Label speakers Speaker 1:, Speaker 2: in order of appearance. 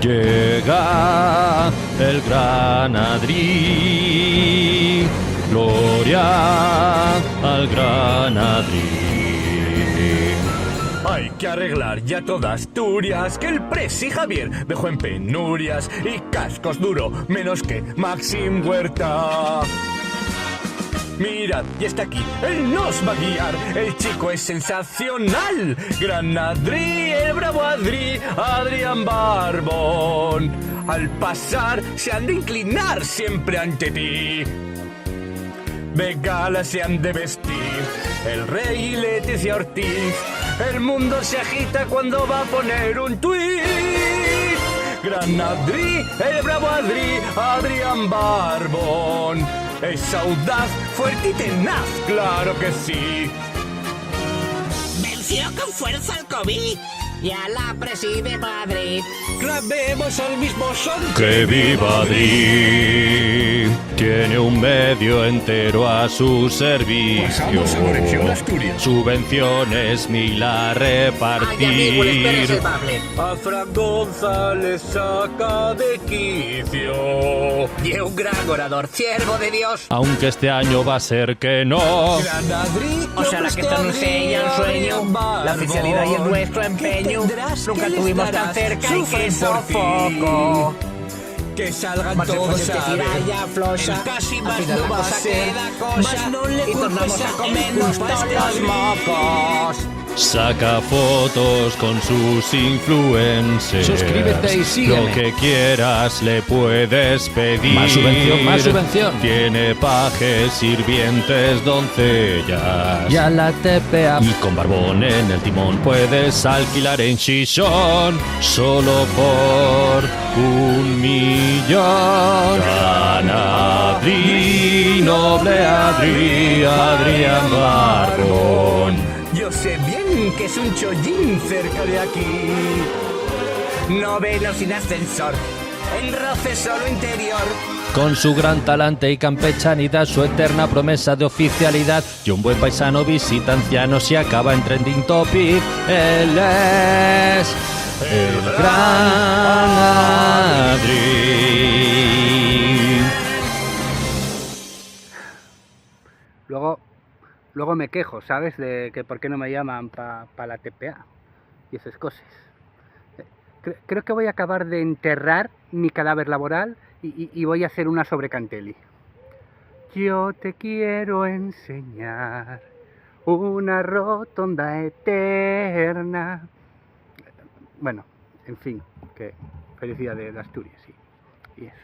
Speaker 1: Llega el gran Adri, gloria al gran Adri.
Speaker 2: Hay que arreglar ya toda Asturias, que el Presi Javier dejó en penurias y cascos duro menos que Maxim Huerta. Mirad, y está aquí, él nos va a guiar, el chico es sensacional. Gran Adri, el bravo Adri, Adrián Barbón. Al pasar se han de inclinar siempre ante ti. De gala se han de vestir el rey y Leticia Ortiz. El mundo se agita cuando va a poner un tuit. Gran Adri, el bravo Adri, Adrián Barbón. Es audaz, fuerte y tenaz, claro que sí.
Speaker 3: Venció con fuerza al COVID y a la preside Madrid.
Speaker 2: Clamemos al mismo son.
Speaker 1: ¡Que viva Adri! Tiene un medio entero a su servicio.
Speaker 2: Pasamos a la elección de Asturias.
Speaker 1: Subvenciones mil a repartir.
Speaker 3: Ay, amigo, espera ese bable.
Speaker 2: A Fran González saca de quicio.
Speaker 3: Y un gran orador, siervo de Dios.
Speaker 1: Aunque este año va a ser que no.
Speaker 2: Gran Adri,
Speaker 3: O sea, la que está en ella en sueño, la oficialidad y el nuestro empeño. Nunca tuvimos tan cerca y que sofoco.
Speaker 2: Que salgan
Speaker 3: Más
Speaker 2: todos
Speaker 3: después
Speaker 2: a
Speaker 3: te tira
Speaker 2: ver.
Speaker 3: y afloja.
Speaker 2: El casi
Speaker 3: Al
Speaker 2: más
Speaker 3: final
Speaker 2: no
Speaker 3: la
Speaker 2: va a
Speaker 3: cosa
Speaker 2: ser.
Speaker 3: queda cosa.
Speaker 2: Más no le
Speaker 3: Y tornamos
Speaker 2: culpes
Speaker 3: a
Speaker 2: a
Speaker 3: comernos
Speaker 2: él,
Speaker 3: todos
Speaker 2: culpa
Speaker 3: los
Speaker 2: es
Speaker 3: mocos.
Speaker 1: Saca fotos con sus influencers.
Speaker 4: Suscríbete y sígueme.
Speaker 1: Lo que quieras le puedes pedir.
Speaker 4: Más subvención, más subvención.
Speaker 1: Tiene pajes, sirvientes, doncellas.
Speaker 4: Y a la TPA.
Speaker 1: Y con Barbón en el timón puedes alquilar en Shishon solo por 1.000.000. Gran Adri, noble Adri, Adrián Barbón.
Speaker 2: Yo sé bien que es un chollín cerca de aquí. Noveno sin ascensor, el roce solo interior.
Speaker 1: Con su gran talante y campechanidad, su eterna promesa de oficialidad y un buen paisano visita ancianos y acaba en trending topic. Él es el gran Adri.
Speaker 4: Luego me quejo, ¿sabes? De que por qué no me llaman para la TPA y esas cosas. Creo que voy a acabar de enterrar mi cadáver laboral y voy a hacer una sobre Cantelli. Yo te quiero enseñar una rotonda eterna. Bueno, en fin, que felicidades de Asturias, sí. Y eso.